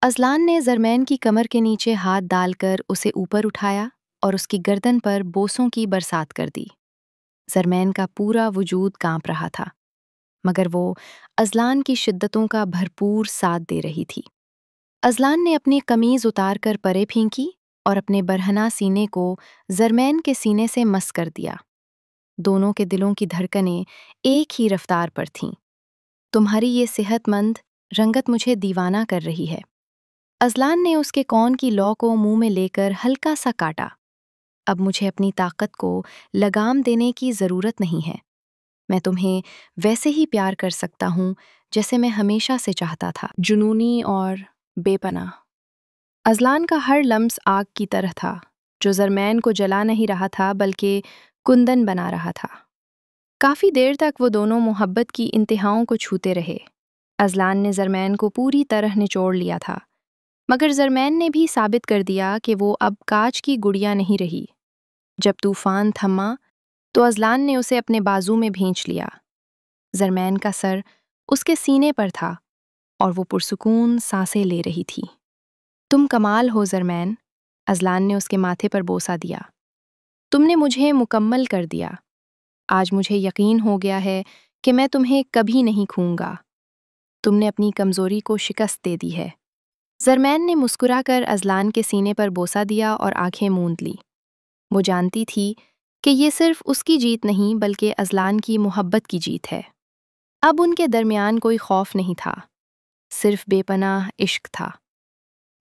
ازلان نے زرمین کی کمر کے نیچے ہاتھ ڈال کر اسے اوپر اٹھایا اور اس کی گردن پر بوسوں کی برسات کر دی۔ زرمین کا پورا وجود کانپ رہا تھا، مگر وہ ازلان کی شدتوں کا بھرپور ساتھ دے رہی تھی۔ ازلان نے اپنی قمیض اتار کر پرے پھینکی اور اپنے برہنہ سینے کو زرمین کے سینے سے مس کر دیا۔ دونوں کے دلوں کی دھڑکنیں ایک ہی رفتار پر تھیں۔ تمہاری یہ صحت مند رنگت مجھے دیوانہ کر رہی ہے۔ ازلان نے اس کے کون کی لو کو منہ میں لے کر ہلکا سا کاٹا۔ اب مجھے اپنی طاقت کو لگام دینے کی ضرورت نہیں ہے۔ میں تمہیں ویسے ہی پیار کر سکتا ہوں جیسے میں ہمیشہ سے چاہتا تھا، جنونی اور بے پناہ۔ ازلان کا ہر لمس آگ کی طرح تھا، جو زرمین کو جلا نہیں رہا تھا بلکہ کندن بنا رہا تھا۔ کافی دیر تک وہ دونوں محبت کی انتہاؤں کو چھوتے رہے۔ ازلان نے زرمین کو پوری طرح نچوڑ لیا تھا، مگر زرمین نے بھی ثابت کر دیا کہ وہ اب کاچ کی گڑیا نہیں رہی۔ جب طوفان تھما تو ازلان نے اسے اپنے بازو میں بھینچ لیا۔ زرمین کا سر اس کے سینے پر تھا اور وہ پرسکون سانسیں لے رہی تھی۔ تم کمال ہو زرمین، ازلان نے اس کے ماتھے پر بوسہ دیا۔ تم نے مجھے مکمل کر دیا۔ آج مجھے یقین ہو گیا ہے کہ میں تمہیں کبھی نہیں کھوؤں گا۔ تم نے اپنی کمزوری کو شکست دے دی ہے۔ زرمین نے مسکرا کر ازلان کے سینے پر بوسہ دیا اور آنکھیں موند لی۔ وہ جانتی تھی کہ یہ صرف اس کی جیت نہیں بلکہ ازلان کی محبت کی جیت ہے۔ اب ان کے درمیان کوئی خوف نہیں تھا، صرف بے پناہ عشق تھا۔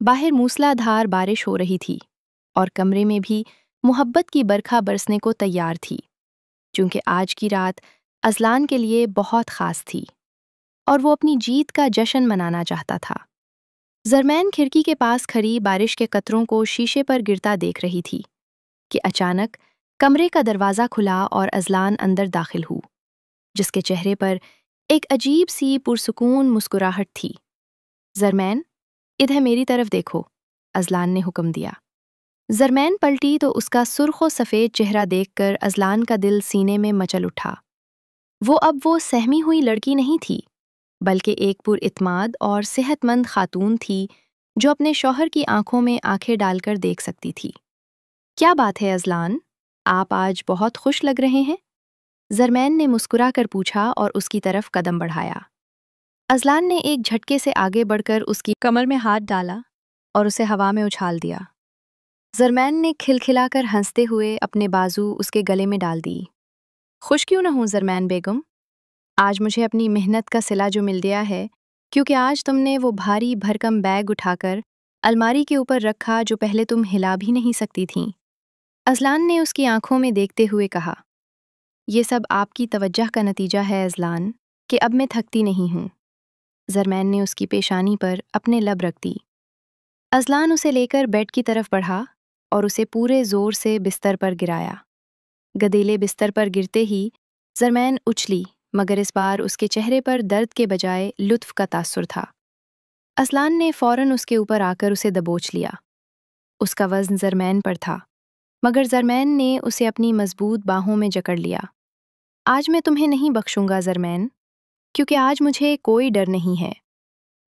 باہر موسلا دھار بارش ہو رہی تھی اور کمرے میں بھی محبت کی برکھا برسنے کو تیار تھی، چونکہ آج کی رات ازلان کے لیے بہت خاص تھی اور وہ اپنی جیت کا جشن منانا چاہتا تھا۔ زرمین کھڑکی کے پاس کھڑی بارش کے قطروں کو شیشے پر گرتا دیکھ رہی تھی کہ اچانک کمرے کا دروازہ کھلا اور ازلان اندر داخل ہو، جس کے چہرے پر ایک عجیب سی پرسکون مسکراہٹ تھی۔ زرمین، ادھر میری طرف دیکھو، ازلان نے حکم دیا۔ زرمین پلٹی تو اس کا سرخ و سفید چہرہ دیکھ کر ازلان کا دل سینے میں مچل اٹھا۔ وہ اب وہ سہمی ہوئی لڑکی نہیں تھی، بلکہ ایک پر اعتماد اور صحت مند خاتون تھی جو اپنے شوہر کی آنکھوں میں آنکھیں ڈال کر دیکھ سکتی تھی۔ کیا بات ہے ازلان، آپ آج بہت خوش لگ رہے ہیں؟ زرمین نے مسکرا کر پوچھا اور اس کی طرف قدم بڑھایا۔ ازلان نے ایک جھٹکے سے آگے بڑھ کر اس کی کمر میں ہاتھ ڈالا اور اسے ہوا میں اچھال دیا۔ زرمین نے کھلکھلا کر ہنستے ہوئے اپنے بازو اس کے گلے میں ڈال دی۔ خوش کیوں نہ ہوں زرمین بیگم، آج مجھے اپنی محنت کا صلہ جو مل گیا ہے، کیونکہ آج تم نے وہ بھاری بھرکم بیگ اٹھا کر الماری کے اوپر رکھا جو پہلے تم ہلا بھی نہیں سکتی تھیں۔ ازلان نے اس کی آنکھوں میں دیکھتے ہوئے کہا، یہ سب آپ کی توجہ کا نتیجہ ہے ازلان، کہ اب میں تھکتی نہیں ہوں۔ زرمین نے اس کی پیشانی پر اپنے لب رکھ دی۔ ازلان اسے لے کر بیڈ کی طرف بڑھا اور اسے پورے زور سے بستر پر گرایا۔ گدیلے بستر پر گرتے ہی زرمین اچھلی، مگر اس بار اس کے چہرے پر درد کے بجائے لطف کا تاثر تھا۔ ازلان نے فوراً اس کے اوپر آ کر اسے دبوچ لیا۔ اس کا وزن زرمین پر تھا، مگر زرمین نے اسے اپنی مضبوط باہوں میں جکڑ لیا۔ آج میں تمہیں نہیں بخشوں گا زرمین، کیونکہ آج مجھے کوئی ڈر نہیں ہے۔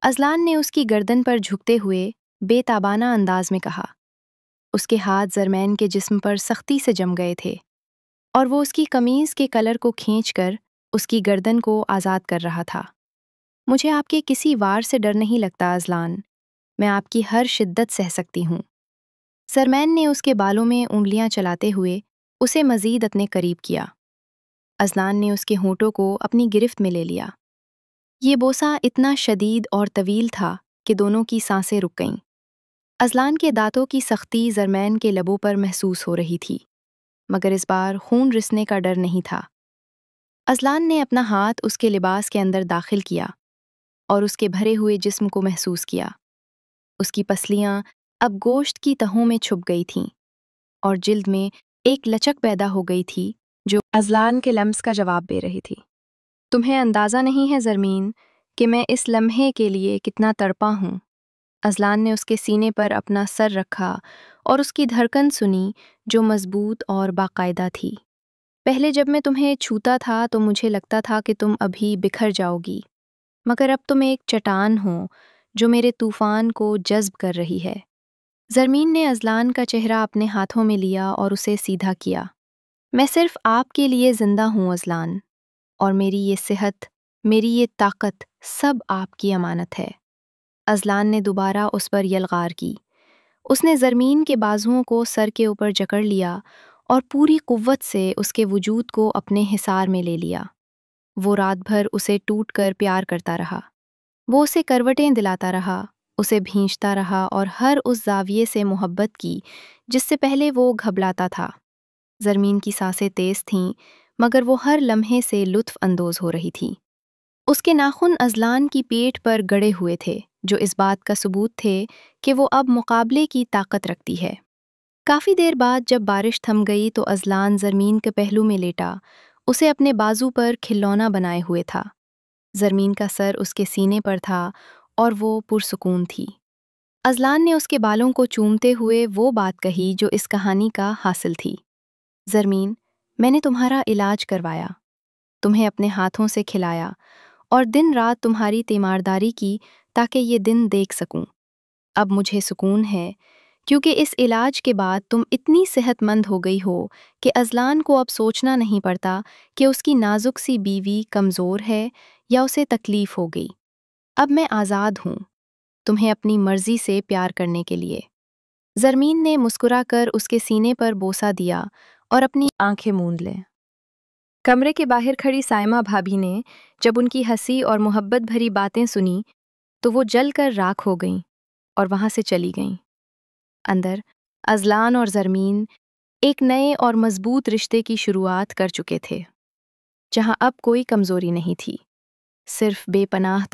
ازلان نے اس کی گردن پر جھکتے ہوئے بے تابانہ انداز میں کہا۔ اس کے ہاتھ زرمین کے جسم پر سختی سے جم گئے تھے اور وہ اس کی قمیض کے کلر کو کھینچ کر اس کی گردن کو آزاد کر رہا تھا۔ مجھے آپ کے کسی وار سے ڈر نہیں لگتا ازلان، میں آپ کی ہر شدت سہ سکتی ہوں۔ زرمین نے اس کے بالوں میں انگلیاں چلاتے ہوئے اسے مزید اپنے قریب کیا۔ ازلان نے اس کے ہونٹوں کو اپنی گرفت میں لے لیا۔ یہ بوسہ اتنا شدید اور طویل تھا کہ دونوں کی سانسیں رک گئیں۔ ازلان کے دانتوں کی سختی زرمین کے لبوں پر محسوس ہو رہی تھی، مگر اس بار خون رسنے کا ڈر نہیں تھا۔ ازلان نے اپنا ہاتھ اس کے لباس کے اندر داخل کیا اور اس کے بھرے ہوئے جسم کو محسوس کیا۔ اس کی پسلیاں اب گوشت کی تہوں میں چھپ گئی تھیں اور جلد میں ایک لچک پیدا ہو گئی تھی جو ازلان کے لمس کا جواب دے رہی تھی۔ تمہیں اندازہ نہیں ہے زرمین کہ میں اس لمحے کے لیے کتنا تڑپا ہوں۔ ازلان نے اس کے سینے پر اپنا سر رکھا اور اس کی دھڑکن سنی جو مضبوط اور باقاعدہ تھی۔ پہلے جب میں تمہیں چھوتا تھا تو مجھے لگتا تھا کہ تم ابھی بکھر جاؤ گی، مگر اب تم ایک چٹان ہو جو میرے طوفان کو جذب کر رہی ہے۔ زرمین نے ازلان کا چہرہ اپنے ہاتھوں میں لیا اور اسے سیدھا کیا۔ میں صرف آپ کے لیے زندہ ہوں ازلان، اور میری یہ صحت، میری یہ طاقت سب آپ کی امانت ہے۔ ازلان نے دوبارہ اس پر یلغار کی۔ اس نے زرمین کے بازوؤں کو سر کے اوپر جکڑ لیا اور پوری قوت سے اس کے وجود کو اپنے حصار میں لے لیا۔ وہ رات بھر اسے ٹوٹ کر پیار کرتا رہا۔ وہ اسے کروٹیں دلاتا رہا، اسے بھینچتا رہا اور ہر اس زاویے سے محبت کی جس سے پہلے وہ گھبراتا تھا۔ زرمین کی سانسیں تیز تھیں، مگر وہ ہر لمحے سے لطف اندوز ہو رہی تھی۔ اس کے ناخن ازلان کی پیٹھ پر گڑے ہوئے تھے، جو اس بات کا ثبوت تھے کہ وہ اب مقابلے کی طاقت رکھتی ہے۔ کافی دیر بعد جب بارش تھم گئی تو ازلان زرمین کے پہلو میں لیٹا، اسے اپنے بازو پر کھلونا بنائے ہوئے تھا۔ زرمین کا سر اس کے سینے پر تھا اور وہ پرسکون تھی۔ ازلان نے اس کے بالوں کو چومتے ہوئے وہ بات کہی جو اس کہانی کا حاصل تھی۔ زرمین، میں نے تمہارا علاج کروایا، تمہیں اپنے ہاتھوں سے کھلایا اور دن رات تمہاری تیمارداری کی تاکہ یہ دن دیکھ سکوں۔ اب مجھے سکون ہے کیونکہ اس علاج کے بعد تم اتنی صحت مند ہو گئی ہو کہ ازلان کو اب سوچنا نہیں پڑتا کہ اس کی نازک سی بیوی کمزور ہے یا اسے تکلیف ہو گئی۔ اب میں آزاد ہوں، تمہیں اپنی مرضی سے پیار کرنے کے لیے۔ زرمین نے مسکرا کر اس کے سینے پر بوسہ دیا اور اپنی آنکھیں موند لیں۔ کمرے کے باہر کھڑی سائمہ بھابھی نے جب ان کی ہنسی اور محبت بھری باتیں سنی تو وہ جل کر راکھ ہو گئیں اور وہاں سے چلی گئیں۔ اندر ازلان اور زرمین ایک نئے اور مضبوط رشتے کی شروعات کر چکے تھے، جہاں اب کوئی کمزوری نہیں تھی، صرف بے پناہ